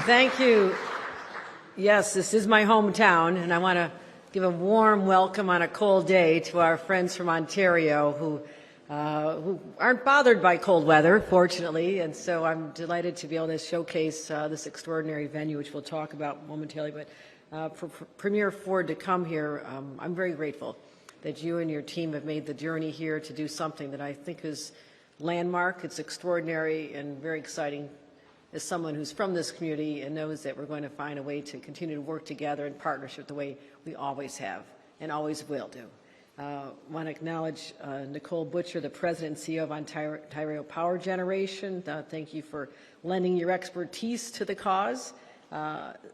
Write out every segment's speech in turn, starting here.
Thank you. Yes, this is my hometown, and I want to give a warm welcome on a cold day to our friends from Ontario who aren't bothered by cold weather, fortunately, and so I'm delighted to be able to showcase this extraordinary venue, which we'll talk about momentarily. But for Premier Ford to come here, I'm very grateful that you and your team have made the journey here to do something that I think is landmark. It's extraordinary and very exciting as someone who's from this community and knows that we're going to find a way to continue to work together in partnership the way we always have and always will do. I want to acknowledge Nicole Butcher, the President and CEO of Ontario Power Generation. Thank you for lending your expertise to the cause.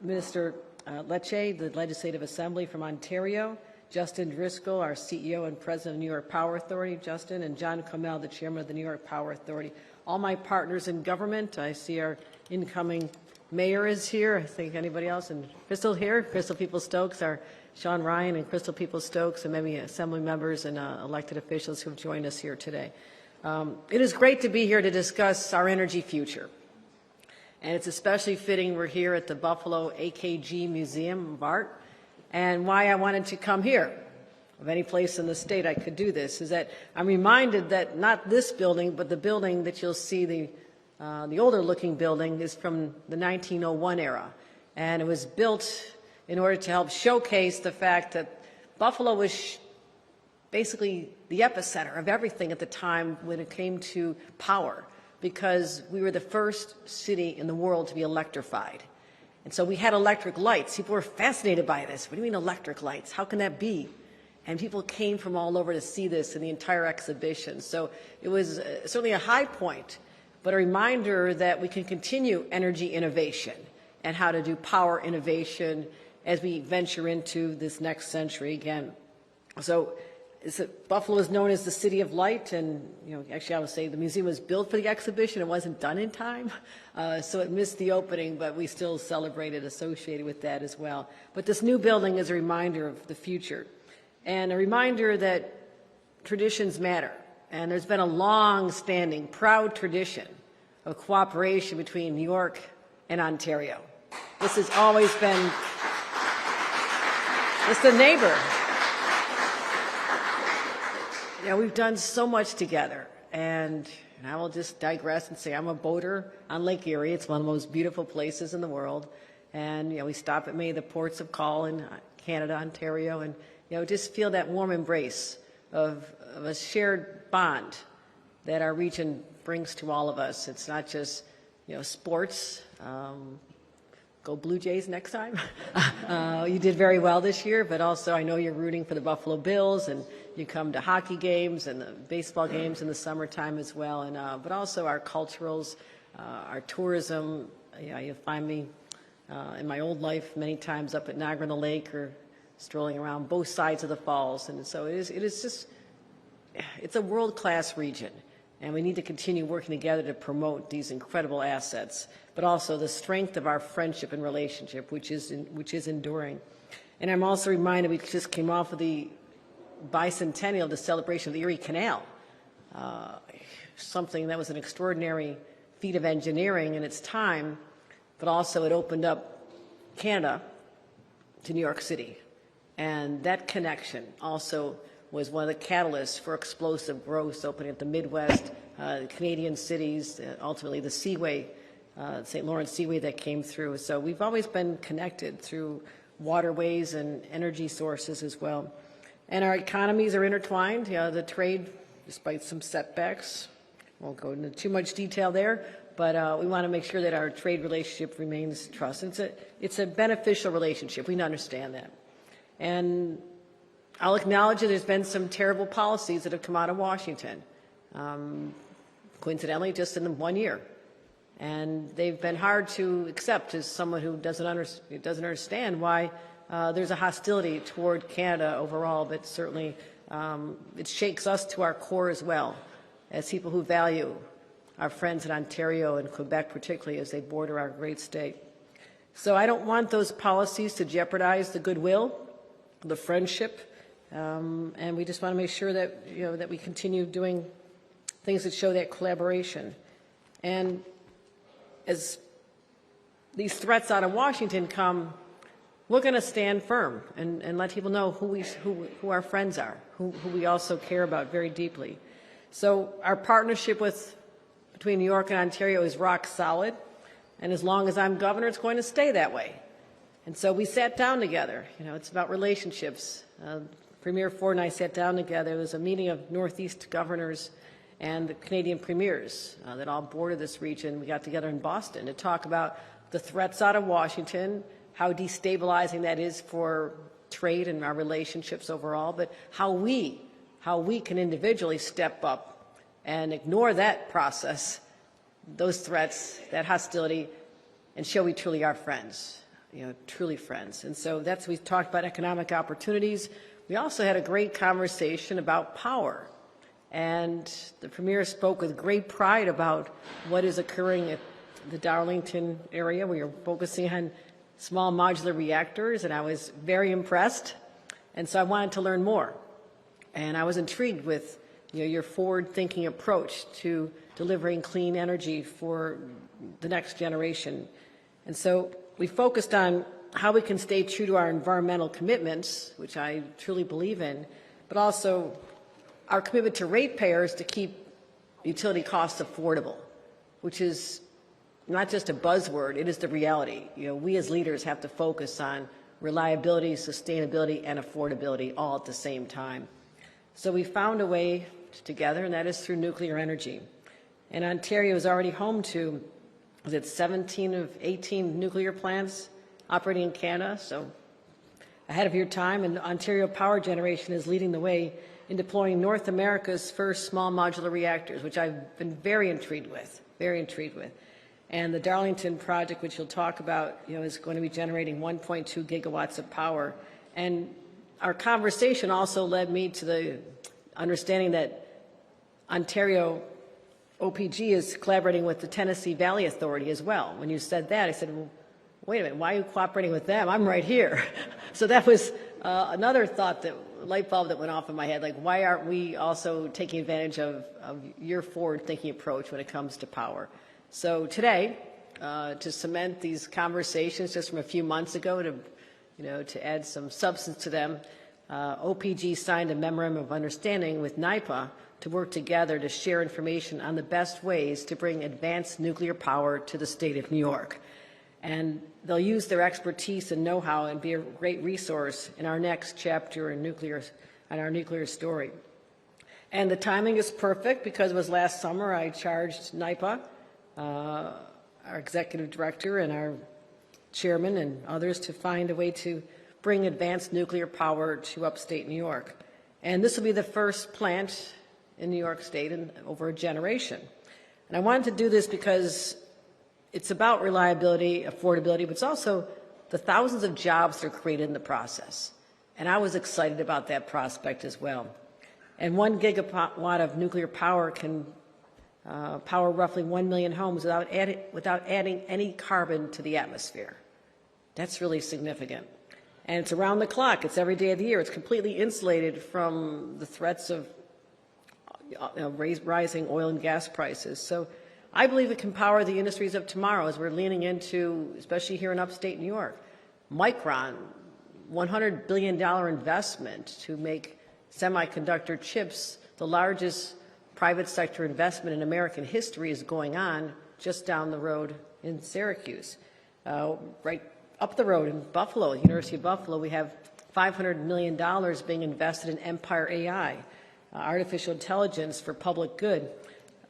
Minister Lecce, the Legislative Assembly from Ontario. Justin Driscoll, our CEO and President of the New York Power Authority, Justin, and John Comel, the Chairman of the New York Power Authority. All my partners in government. I see our incoming mayor is here. I think anybody else? And Crystal here, Crystal Peoples-Stokes, our Sean Ryan and Crystal Peoples-Stokes, and many assembly members and elected officials who have joined us here today. It is great to be here to discuss our energy future. And it's especially fitting we're here at the Buffalo AKG Museum of Art. And why I wanted to come here, of any place in the state I could do this, is that I'm reminded that not this building, but the building that you'll see, the older looking building, is from the 1901 era. And it was built in order to help showcase the fact that Buffalo was basically the epicenter of everything at the time when it came to power, because we were the first city in the world to be electrified. And so we had electric lights. People were fascinated by this. What do you mean electric lights? How can that be? And people came from all over to see this in the entire exhibition. So it was certainly a high point, but a reminder that we can continue energy innovation and how to do power innovation as we venture into this next century again. So Buffalo is known as the City of Light, and actually I would say the museum was built for the exhibition. It wasn't done in time, so it missed the opening, but we still celebrated associated with that as well. But this new building is a reminder of the future, and a reminder that traditions matter. And there's been a long-standing, proud tradition of cooperation between New York and Ontario. This has always been just a neighbor. We've done so much together, and I will just digress and say I'm a boater on Lake Erie. It's one of the most beautiful places in the world, and we stop at many of the ports of call in Canada, Ontario, and just feel that warm embrace of a shared bond that our region brings to all of us. It's not just sports. Go Blue Jays next time. You did very well this year, but also I know you're rooting for the Buffalo Bills, and you come to hockey games and the baseball games in the summertime as well. And but also our culturals, our tourism. You find me in my old life many times up at Niagara-on-the-Lake or strolling around both sides of the falls. And so it's a world-class region, and we need to continue working together to promote these incredible assets, but also the strength of our friendship and relationship, which is enduring. And I'm also reminded we just came off of the bicentennial of the celebration of the Erie Canal, something that was an extraordinary feat of engineering in its time, but also it opened up Canada to New York City. And that connection also was one of the catalysts for explosive growth, opening up the Midwest, Canadian cities, ultimately the Seaway, St. Lawrence Seaway that came through. So we've always been connected through waterways and energy sources as well. And our economies are intertwined. The trade, despite some setbacks, won't go into too much detail there, but we want to make sure that our trade relationship remains trusted. It's a beneficial relationship. We understand that. And I'll acknowledge that there's been some terrible policies that have come out of Washington, coincidentally just in 1 year. And they've been hard to accept as someone who doesn't understand why there's a hostility toward Canada overall, but certainly it shakes us to our core as well, as people who value our friends in Ontario and Quebec particularly as they border our great state. So I don't want those policies to jeopardize the goodwill, the friendship, and we just want to make sure that that we continue doing things that show that collaboration. And as these threats out of Washington come, we're going to stand firm and let people know who our friends are, who we also care about very deeply. So our partnership between New York and Ontario is rock solid, and as long as I'm governor, it's going to stay that way. And so we sat down together. You know, it's about relationships. Premier Ford and I sat down together. There was a meeting of Northeast governors and the Canadian premiers that all border this region. We got together in Boston to talk about the threats out of Washington, how destabilizing that is for trade and our relationships overall, but how we can individually step up and ignore that process, those threats, that hostility, and show we truly are friends, you know, truly friends. And so we talked about economic opportunities. We also had a great conversation about power. And the Premier spoke with great pride about what is occurring at the Darlington area. We are focusing on small modular reactors, and I was very impressed. And so I wanted to learn more. And I was intrigued with your forward-thinking approach to delivering clean energy for the next generation. And so we focused on how we can stay true to our environmental commitments, which I truly believe in, but also our commitment to ratepayers to keep utility costs affordable, which is not just a buzzword, it is the reality. You know, we as leaders have to focus on reliability, sustainability, and affordability all at the same time. So we found a way together, and that is through nuclear energy. And Ontario is already home to, 17 of 18 nuclear plants operating in Canada, so ahead of your time, and Ontario Power Generation is leading the way in deploying North America's first small modular reactors, which I've been very intrigued with. And the Darlington project, which you'll talk about, is going to be generating 1.2 gigawatts of power. And our conversation also led me to the understanding that Ontario OPG is collaborating with the Tennessee Valley Authority as well. When you said that, I said, well, wait a minute, why are you cooperating with them? I'm right here. So that was another light bulb that went off in my head, like why aren't we also taking advantage of your forward-thinking approach when it comes to power? So today, to cement these conversations just from a few months ago, to add some substance to them, OPG signed a memorandum of understanding with NYPA to work together to share information on the best ways to bring advanced nuclear power to the state of New York. And they'll use their expertise and know-how and be a great resource in our next chapter in our nuclear story. And the timing is perfect because it was last summer I charged NYPA, our executive director and our chairman and others to find a way to bring advanced nuclear power to upstate New York. And this will be the first plant in New York State in over a generation. And I wanted to do this because it's about reliability, affordability, but it's also the thousands of jobs that are created in the process. And I was excited about that prospect as well. And 1 gigawatt of nuclear power can power roughly 1 million homes without adding any carbon to the atmosphere. That's really significant. And it's around the clock. It's every day of the year. It's completely insulated from the threats of rising oil and gas prices. So I believe it can power the industries of tomorrow as we're leaning into, especially here in upstate New York. Micron, $100 billion investment to make semiconductor chips. The largest private sector investment in American history is going on just down the road in Syracuse. Right up the road in Buffalo, University of Buffalo, we have $500 million being invested in Empire AI, artificial intelligence for public good.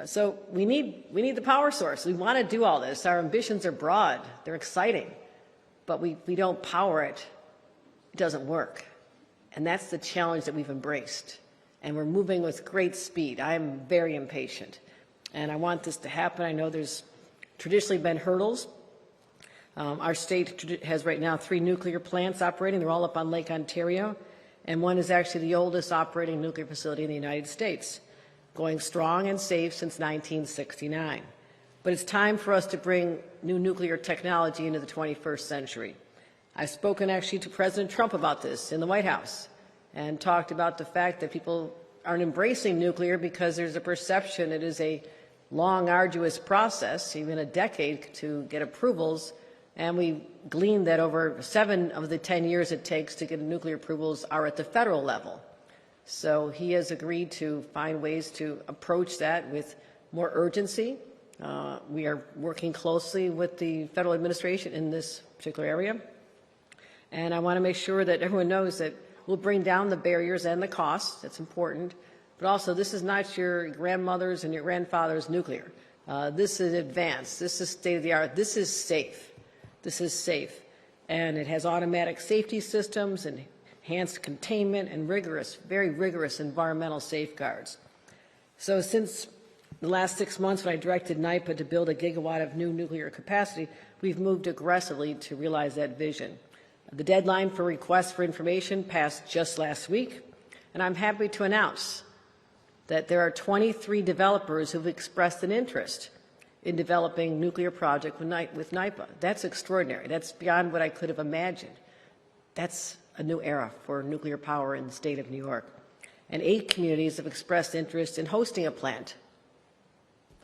So we need the power source. We want to do all this. Our ambitions are broad. They're exciting. But we don't power it. It doesn't work. And that's the challenge that we've embraced. And we're moving with great speed. I'm very impatient. And I want this to happen. I know there's traditionally been hurdles. Our state has right now 3 nuclear plants operating. They're all up on Lake Ontario. And one is actually the oldest operating nuclear facility in the United States, going strong and safe since 1969. But it's time for us to bring new nuclear technology into the 21st century. I've spoken actually to President Trump about this in the White House and talked about the fact that people aren't embracing nuclear because there's a perception it is a long, arduous process, even a decade, to get approvals, And we gleaned that over 7 of the 10 years it takes to get nuclear approvals are at the federal level. So he has agreed to find ways to approach that with more urgency. We are working closely with the federal administration in this particular area. And I want to make sure that everyone knows that we'll bring down the barriers and the costs. That's important. But also, this is not your grandmother's and your grandfather's nuclear. This is advanced. This is state-of-the-art. This is safe. This is safe. And it has automatic safety systems and enhanced containment and rigorous, very rigorous environmental safeguards. So since the last 6 months when I directed NYPA to build 1 gigawatt of new nuclear capacity, we've moved aggressively to realize that vision. The deadline for requests for information passed just last week, and I'm happy to announce that there are 23 developers who've expressed an interest in developing nuclear project with NYPA. That's extraordinary. That's beyond what I could have imagined. That's a new era for nuclear power in the state of New York. And 8 communities have expressed interest in hosting a plant.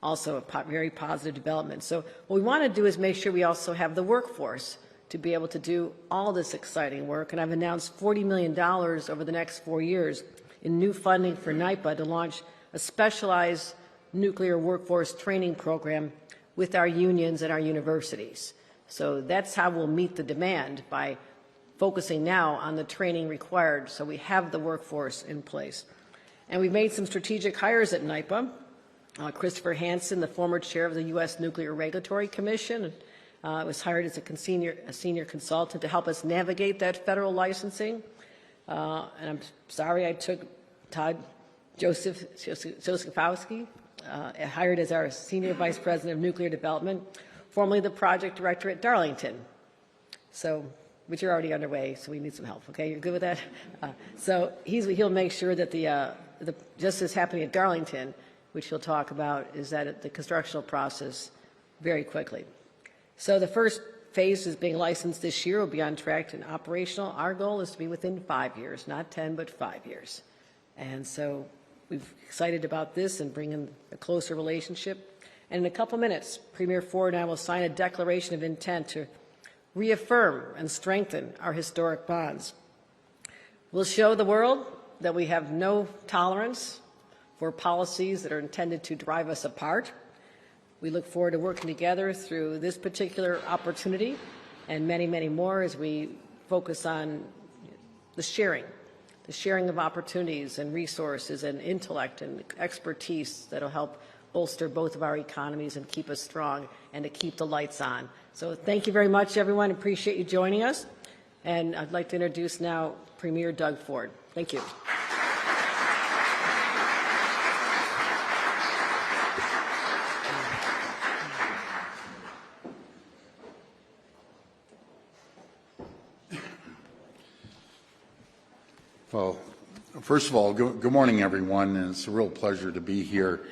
Also a very positive development. So what we want to do is make sure we also have the workforce to be able to do all this exciting work. And I've announced $40 million over the next 4 years in new funding for NYPA to launch a specialized nuclear workforce training program with our unions and our universities. So that's how we'll meet the demand, by focusing now on the training required so we have the workforce in place. And we've made some strategic hires at NYPA. Christopher Hansen, the former chair of the U.S. Nuclear Regulatory Commission, was hired as a senior consultant to help us navigate that federal licensing. And I'm sorry I took Todd Josephowski, hired as our Senior Vice President of Nuclear Development, formerly the project director at Darlington. So, but you're already underway, so we need some help, okay? You're good with that? So he'll make sure that just as happening at Darlington, which he'll talk about, is that the constructional process very quickly. So the first phase is being licensed this year. Will be on track and operational. Our goal is to be within 5 years, not 10, but 5 years. And so we're excited about this and bringing a closer relationship. And in a couple minutes, Premier Ford and I will sign a declaration of intent to reaffirm and strengthen our historic bonds. We'll show the world that we have no tolerance for policies that are intended to drive us apart. We look forward to working together through this particular opportunity and many, many more as we focus on the sharing of opportunities and resources and intellect and expertise that will help bolster both of our economies and keep us strong and to keep the lights on. So thank you very much, everyone. Appreciate you joining us. And I'd like to introduce now Premier Doug Ford. Thank you. Well, first of all, good morning, everyone, and it's a real pleasure to be here.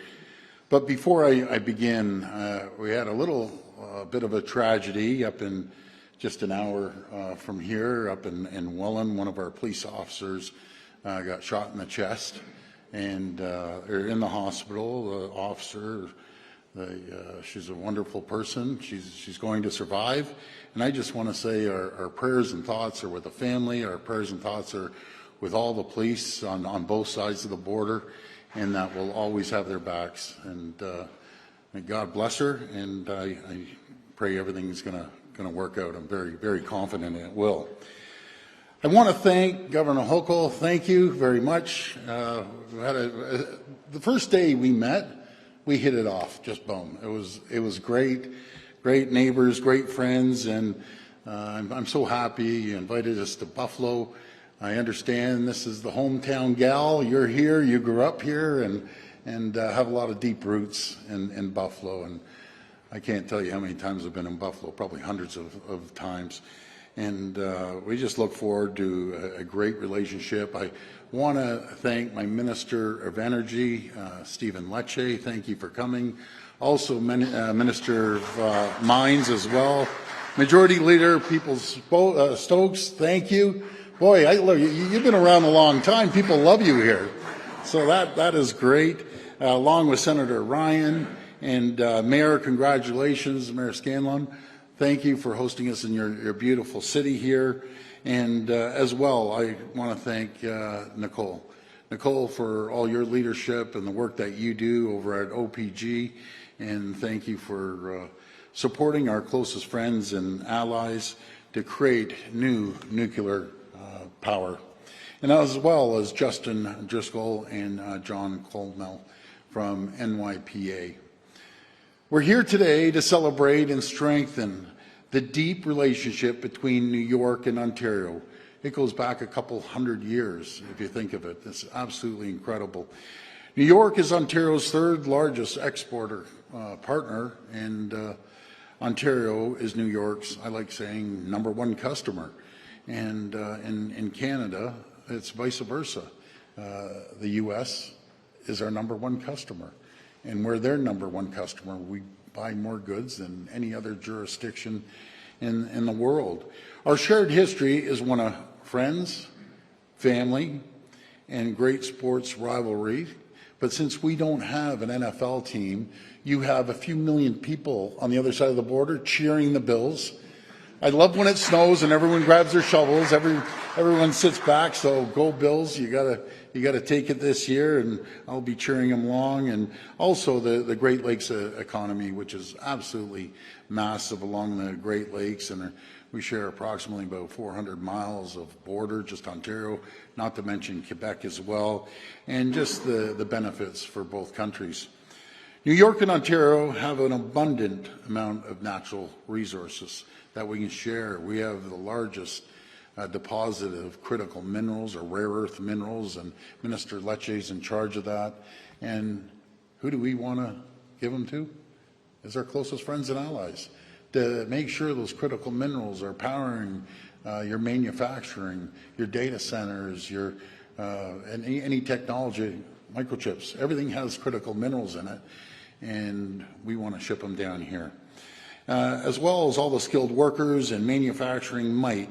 But before I begin, we had a little bit of a tragedy up in just an hour from here, up in Welland. One of our police officers got shot in the chest, and they're in the hospital. The officer, she's a wonderful person. She's going to survive. And I just want to say our prayers and thoughts are with the family. Our prayers and thoughts are with all the police on both sides of the border, and that we'll always have their backs. And may God bless her, and I pray everything's going to work out. I'm very, very confident it will. I want to thank Governor Hochul. Thank you very much. The first day we met, we hit it off, just boom. It was great neighbors, great friends, and I'm so happy you invited us to Buffalo. I understand this is the hometown gal. You're here, you grew up here, and have a lot of deep roots in Buffalo. And I can't tell you how many times I've been in Buffalo, probably hundreds of times. And we just look forward to a great relationship. I want to thank my Minister of Energy, Stephen Lecce. Thank you for coming. Also, Minister of Mines as well. Majority Leader Stokes, thank you. Boy, look, you've been around a long time. People love you here. So that is great. Along with Senator Ryan and Mayor, congratulations, Mayor Scanlon. thank you for hosting us in your beautiful city here. And as well, I want to thank Nicole. Nicole, for all your leadership and the work that you do over at OPG. And thank you for supporting our closest friends and allies to create new nuclear power. And as well as Justin Driscoll and John Colmell from NYPA. We're here today to celebrate and strengthen the deep relationship between New York and Ontario. It goes back a couple hundred years, if you think of it. It's absolutely incredible. New York is Ontario's third largest exporter partner, and Ontario is New York's, I like saying, number one customer. And in Canada, it's vice versa. The U.S. is our number one customer, and we're their number one customer. We buy more goods than any other jurisdiction in the world. Our shared history is one of friends, family, and great sports rivalry. But since we don't have an NFL team, you have a few million people on the other side of the border cheering the Bills. I love when it snows and everyone grabs their shovels. Everyone sits back. So go Bills! You gotta take it this year, and I'll be cheering them along. And also the Great Lakes economy, which is absolutely massive along the Great Lakes, and we share approximately about 400 miles of border, just Ontario, not to mention Quebec as well, and just the benefits for both countries. New York and Ontario have an abundant amount of natural resources that we can share. We have the largest deposit of critical minerals or rare earth minerals, and Minister Lecce is in charge of that. And who do we want to give them to? Is our closest friends and allies, to make sure those critical minerals are powering your manufacturing, your data centers, your and any technology, microchips. Everything has critical minerals in it, and we want to ship them down here. As well as all the skilled workers and manufacturing might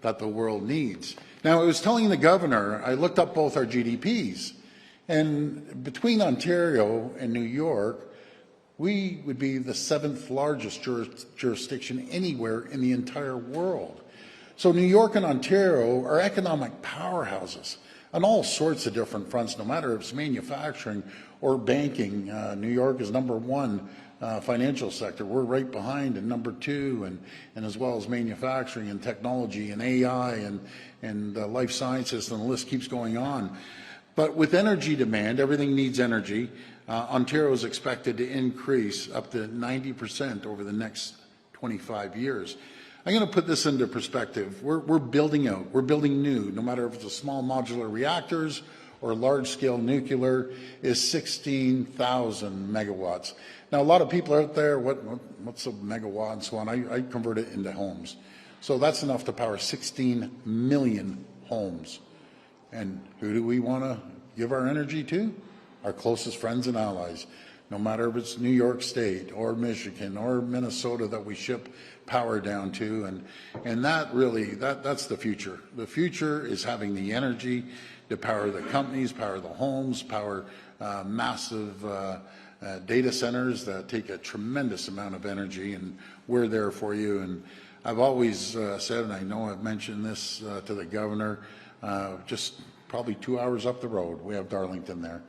that the world needs. Now, I was telling the governor, I looked up both our GDPs, and between Ontario and New York, we would be the 7th largest jurisdiction anywhere in the entire world. So New York and Ontario are economic powerhouses on all sorts of different fronts, no matter if it's manufacturing or banking. New York is number one financial sector. We're right behind in number two, and as well as manufacturing and technology and AI and life sciences, and the list keeps going on. But with energy demand, everything needs energy. Ontario is expected to increase up to 90% over the next 25 years. I'm going to put this into perspective. We're building out, we're building new, no matter if it's a small modular reactors or large-scale nuclear, is 16,000 megawatts. Now, a lot of people out there, what's a megawatt and so on? I convert it into homes. So that's enough to power 16 million homes. And who do we want to give our energy to? Our closest friends and allies. No matter if it's New York State or Michigan or Minnesota that we ship power down to, and that really, that's the future. The future is having the energy to power the companies, power the homes, power massive data centers that take a tremendous amount of energy, and we're there for you. And I've always said, and I know I've mentioned this to the governor, just probably 2 hours up the road, we have Darlington there.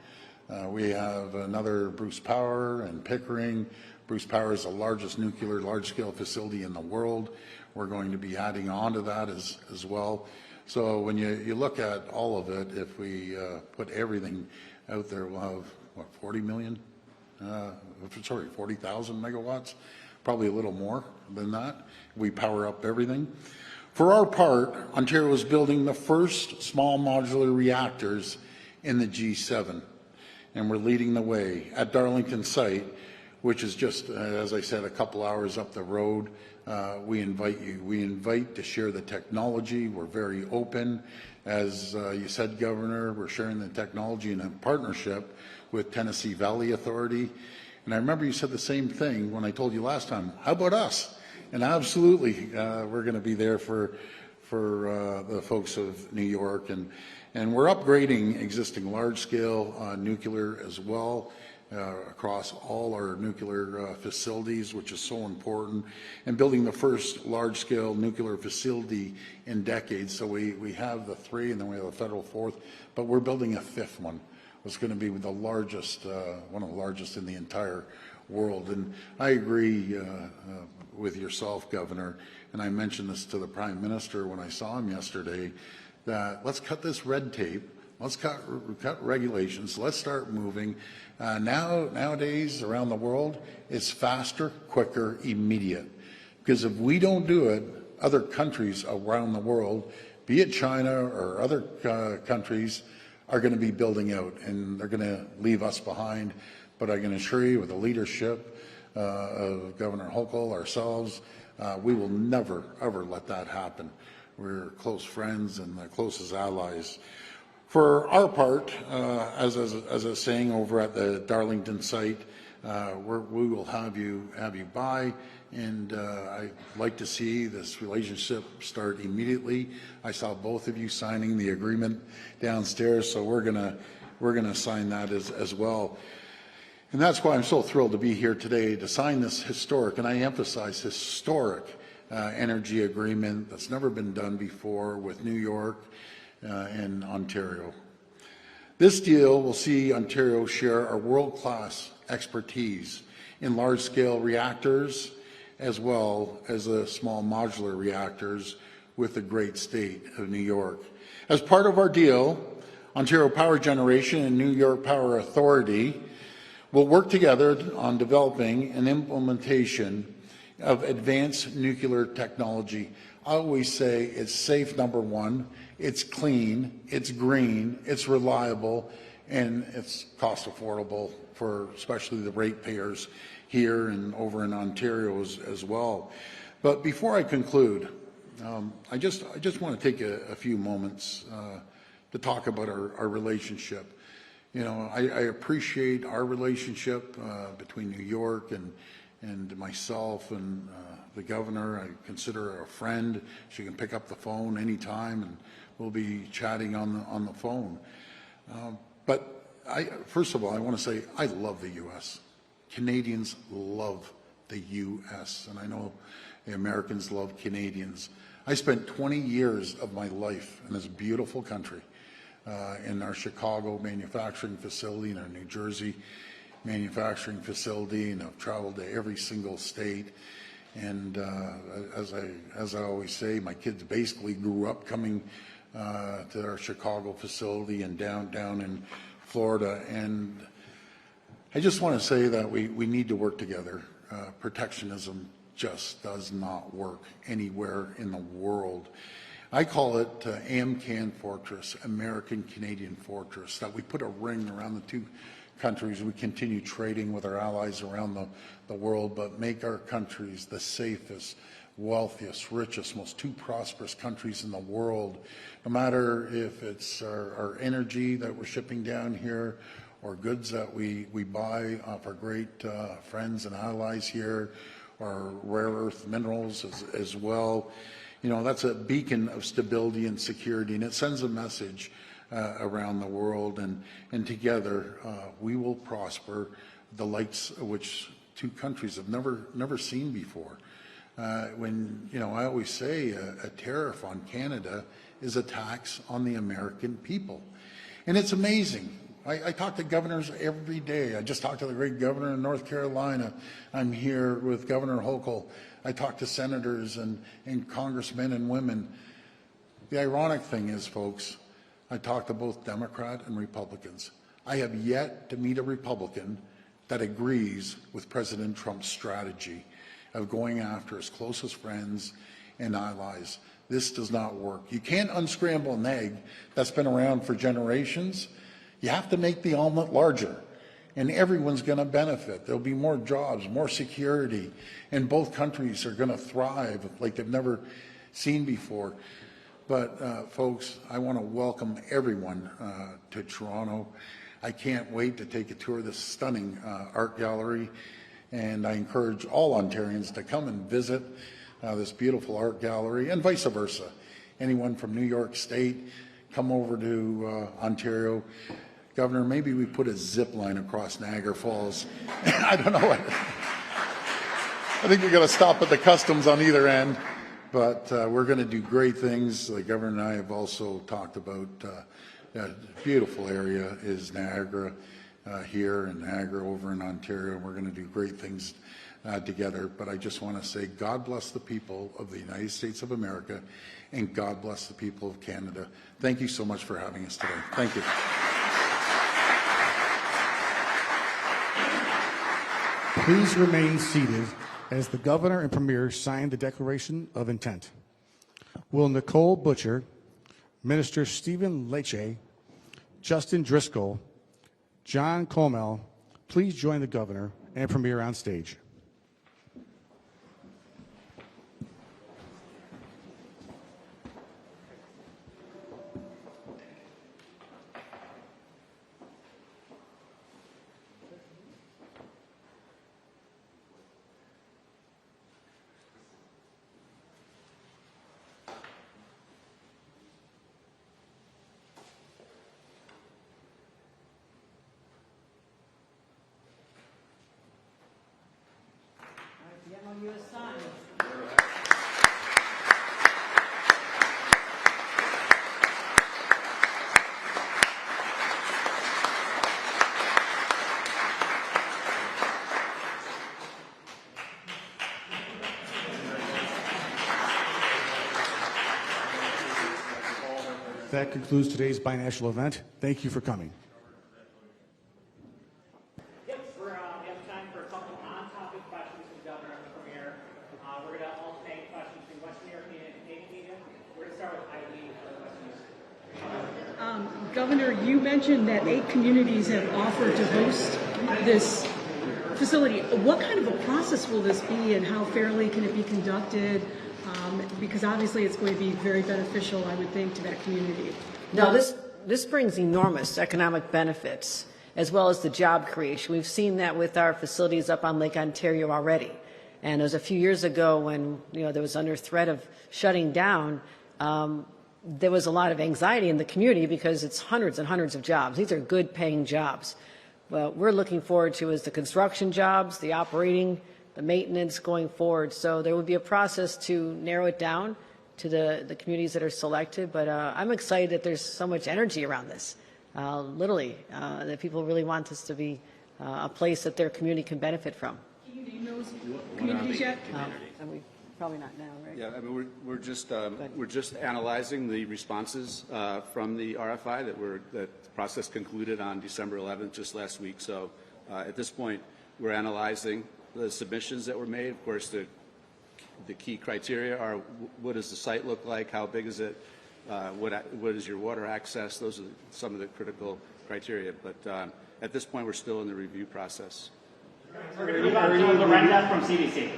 We have another Bruce Power and Pickering. Bruce Power is the largest nuclear large-scale facility in the world. We're going to be adding on to that as well. So when you look at all of it, if we put everything out there, we'll have, what, 40,000 megawatts, probably a little more than that. We power up everything. For our part, Ontario is building the first small modular reactors in the G7. And we're leading the way at Darlington site, which is just, as I said, a couple hours up the road. We invite you. We invite to share the technology. We're very open. As you said, Governor, we're sharing the technology in a partnership with Tennessee Valley Authority. And I remember you said the same thing when I told you last time. How about us? And absolutely, we're going to be there for the folks of New York. And we're upgrading existing large-scale nuclear as well. across all our nuclear facilities, which is so important, and building the first large-scale nuclear facility in decades. So we have the 3, and then we have the federal 4th, but we're building a 5th one. It's going to be the largest, one of the largest in the entire world. And I agree with yourself, Governor, and I mentioned this to the Prime Minister when I saw him yesterday, that let's cut this red tape. Let's cut regulations. Let's start moving. Nowadays, around the world, it's faster, quicker, immediate. Because if we don't do it, other countries around the world, be it China or other countries, are going to be building out, and they're going to leave us behind. But I can assure you, with the leadership of Governor Hochul, ourselves, we will never, ever let that happen. We're close friends and the closest allies. For our part, as I was saying over at the Darlington site, we will have you by, and I'd like to see this relationship start immediately. I saw both of you signing the agreement downstairs, so we're gonna sign that as well. And that's why I'm so thrilled to be here today to sign this historic, and I emphasize historic, energy agreement that's never been done before with New York and Ontario. This deal will see Ontario share our world-class expertise in large-scale reactors as well as the small modular reactors with the great state of New York. As part of our deal, Ontario Power Generation and New York Power Authority will work together on developing an implementation of advanced nuclear technology. I always say it's safe, number one, it's clean, it's green, it's reliable, and it's cost affordable for especially the ratepayers here and over in Ontario as well. But before I conclude, I just want to take a few moments to talk about our relationship. You know, I appreciate our relationship between New York and myself and the governor. I consider her a friend. She can pick up the phone anytime, and we'll be chatting on the phone. But first of all, I want to say I love the U.S. Canadians love the U.S., and I know the Americans love Canadians. I spent 20 years of my life in this beautiful country, in our Chicago manufacturing facility, in our New Jersey manufacturing facility, and I've traveled to every single state. And as I always say, my kids basically grew up coming to our Chicago facility and down in Florida. And I just want to say that we need to work together. Protectionism just does not work anywhere in the world. I call it AmCan Fortress, American Canadian Fortress, that we put a ring around the two countries. We continue trading with our allies around the world, but make our countries the safest, wealthiest, richest, most two prosperous countries in the world. No matter if it's our energy that we're shipping down here or goods that we buy off our great friends and allies here, or rare earth minerals as well. You know, that's a beacon of stability and security, and it sends a message around the world, and together we will prosper, the likes of which two countries have never seen before. When, you know, I always say a tariff on Canada is a tax on the American people. And it's amazing. I talk to governors every day. I just talked to the great governor in North Carolina. I'm here with Governor Hochul. I talk to senators and congressmen and women. The ironic thing is, folks, I talk to both Democrat and Republicans. I have yet to meet a Republican that agrees with President Trump's strategy of going after his closest friends and allies. This does not work. You can't unscramble an egg that's been around for generations. You have to make the omelet larger, and everyone's going to benefit. There'll be more jobs, more security, and both countries are going to thrive like they've never seen before. But folks, I want to welcome everyone to Toronto. I can't wait to take a tour of this stunning art gallery, and I encourage all Ontarians to come and visit this beautiful art gallery, and vice versa. Anyone from New York State, come over to Ontario. Governor, maybe we put a zip line across Niagara Falls. I don't know what. I think we're going to stop at the customs on either end, but we're going to do great things. The Governor and I have also talked about a beautiful area is Niagara here and Niagara over in Ontario. We're going to do great things together, but I just want to say God bless the people of the United States of America and God bless the people of Canada. Thank you so much for having us today. Thank you. Please remain seated as the Governor and Premier sign the Declaration of Intent. Will Nicole Butcher, Minister Stephen Lecce, Justin Driscoll, John Colmel, please join the Governor and Premier on stage. You assign. That concludes today's binational event. Thank you for coming. Yep, we have time for a couple on-topic questions from the Governor and the Premier. We're going to alternate questions between Western European and Canadian media. We're going to start with Eileen for Western Europe. Governor, you mentioned that 8 communities have offered to host this facility. What kind of a process will this be, and how fairly can it be conducted? Because obviously it's going to be very beneficial, I would think, to that community. No, this brings enormous economic benefits as well as the job creation. We've seen that with our facilities up on Lake Ontario already. And it was a few years ago when there was under threat of shutting down. There was a lot of anxiety in the community because it's hundreds and hundreds of jobs. These are good paying jobs. What we're looking forward to is the construction jobs, the operating, the maintenance going forward. So there will be a process to narrow it down to the communities that are selected. But I'm excited that there's so much energy around this, literally, that people really want this to be a place that their community can benefit from. Can you name those communities yet? And we probably not now, right? Yeah, I mean, we're just analyzing the responses from the RFI that the process concluded on December 11th, just last week. So at this point, we're analyzing the submissions that were made. Of course, the key criteria are: what does the site look like? How big is it? What is your water access? Those are some of the critical criteria. But at this point, we're still in the review process. We're going to move on to Lorenda from CBC.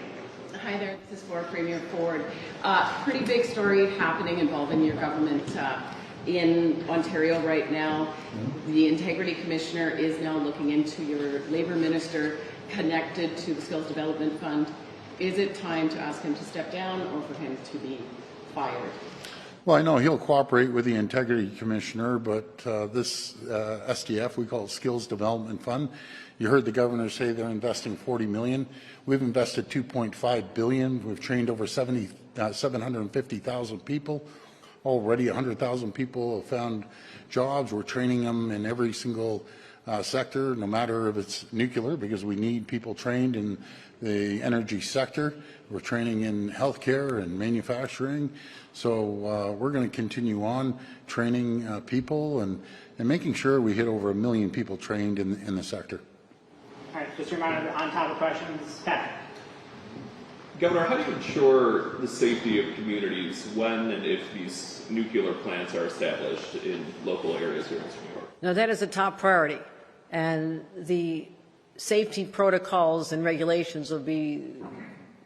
Hi there, this is for Premier Ford. Pretty big story happening involving your government in Ontario right now. The Integrity Commissioner is now looking into your Labour Minister connected to the Skills Development Fund. Is it time to ask him to step down or for him to be fired? Well, I know he'll cooperate with the Integrity Commissioner, but this SDF, we call it Skills Development Fund. You heard the Governor say they're investing $40 million. We've invested $2.5 billion. We've trained over 750,000 people. Already 100,000 people have found jobs. We're training them in every single sector, no matter if it's nuclear, because we need people trained in the energy sector. We're training in healthcare and manufacturing. So we're going to continue on training people and making sure we hit over 1 million people trained in the sector. All right, just a reminder, on-topic questions. Pat. Governor, how do you ensure the safety of communities when and if these nuclear plants are established in local areas here in New York? No, that is a top priority. And the safety protocols and regulations will be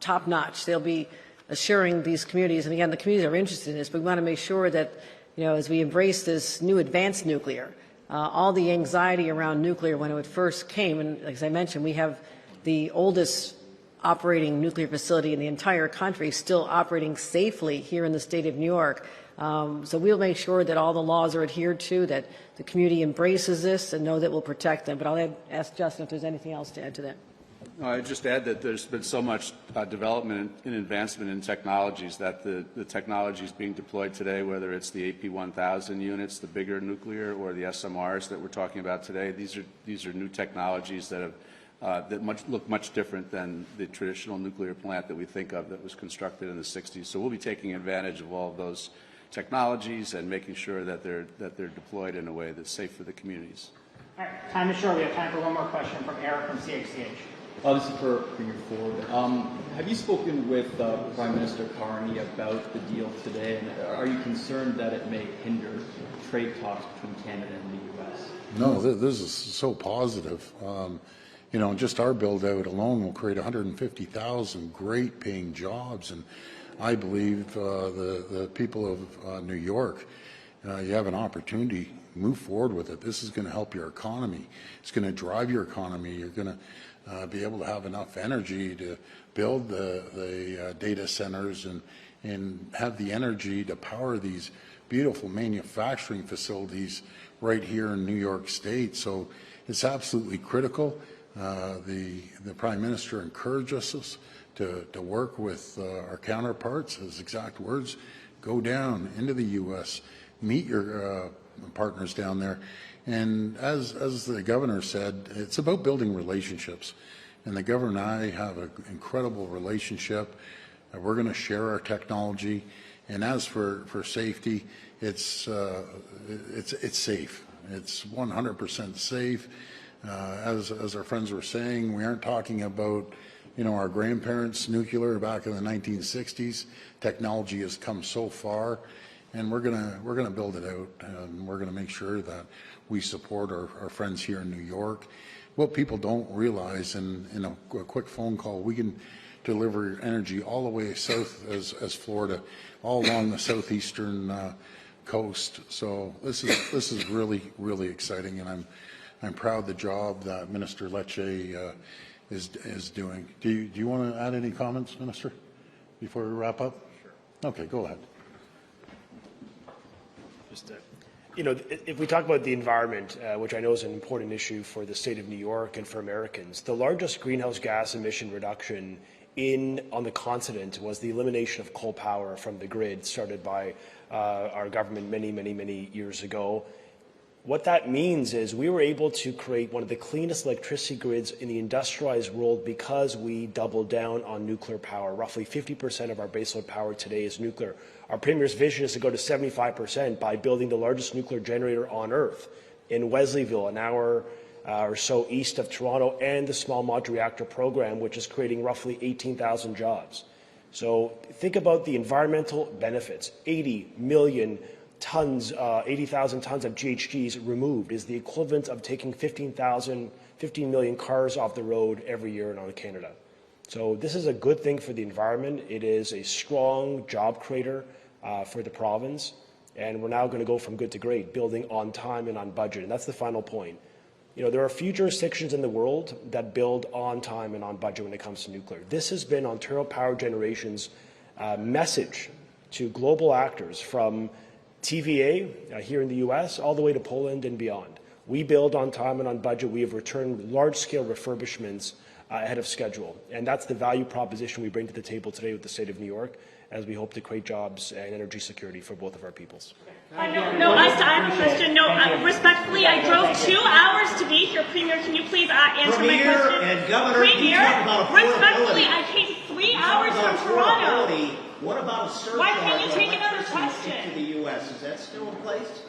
top-notch. They'll be assuring these communities, and again, the communities are interested in this, but we want to make sure that, as we embrace this new advanced nuclear, all the anxiety around nuclear when it first came, and as I mentioned, we have the oldest operating nuclear facility in the entire country, still operating safely here in the state of New York. So we'll make sure that all the laws are adhered to, that the community embraces this and know that we'll protect them. But I'll ask Justin if there's anything else to add to that. I'd just add that there's been so much development and advancement in technologies that the technologies being deployed today, whether it's the AP1000 units, the bigger nuclear, or the SMRs that we're talking about today, these are new technologies that have look much different than the traditional nuclear plant that we think of that was constructed in the 60s. So we'll be taking advantage of all of those technologies and making sure that they're deployed in a way that's safe for the communities. All right, time is short. We have time for one more question from Eric from CHCH. This is for Premier Ford. Have you spoken with Prime Minister Carney about the deal today, and are you concerned that it may hinder trade talks between Canada and the U.S.? No, this is so positive. You know, just our build-out alone will create 150,000 great-paying jobs, and I believe the people of New York, you have an opportunity. Move forward with it. This is going to help your economy. It's going to drive your economy. You're going to be able to have enough energy to build the data centers and have the energy to power these beautiful manufacturing facilities right here in New York State. So it's absolutely critical. The Prime Minister encouraged us to work with our counterparts, his exact words, go down into the U.S., meet your partners down there. And as the governor said, it's about building relationships. And the governor and I have an incredible relationship. We're going to share our technology. And as for safety, it's safe. It's 100% safe. As our friends were saying, we aren't talking about, you know, our grandparents' nuclear back in the 1960s. Technology has come so far. And we're gonna build it out, and we're gonna make sure that we support our friends here in New York. What people don't realize, in a quick phone call, we can deliver energy all the way south as Florida, all along the southeastern coast. So this is really exciting, and I'm proud of the job that Minister Lecce is doing. Do you want to add any comments, Minister, before we wrap up? Sure. Okay, go ahead. You know, if we talk about the environment, which I know is an important issue for the state of New York and for Americans, the largest greenhouse gas emission reduction on the continent was the elimination of coal power from the grid, started by our government many years ago. What that means is we were able to create one of the cleanest electricity grids in the industrialized world because we doubled down on nuclear power. Roughly 50% of our baseload power today is nuclear. Our Premier's vision is to go to 75% by building the largest nuclear generator on Earth in Wesleyville, an hour or so east of Toronto, and the small modular reactor program, which is creating roughly 18,000 jobs. So think about the environmental benefits. 80,000 tons of GHGs removed is the equivalent of taking 15 million cars off the road every year in Canada. So this is a good thing for the environment. It is a strong job creator for the province, and we're now going to go from good to great, building on time and on budget, and that's the final point. You know, there are few jurisdictions in the world that build on time and on budget when it comes to nuclear. This has been Ontario Power Generation's message to global actors, from TVA here in the U.S. all the way to Poland and beyond. We build on time and on budget. We have returned large-scale refurbishments ahead of schedule, and that's the value proposition we bring to the table today with the state of New York, as we hope to create jobs and energy security for both of our peoples. I have a question. Respectfully, I drove 2 hours to be here. Premier, can you please answer my question? Premier and Governor, Premier, you talk about respectfully, I came 3 hours from Toronto. What about a surcharge? Why can't you take another question? To the U.S. Is that still in place?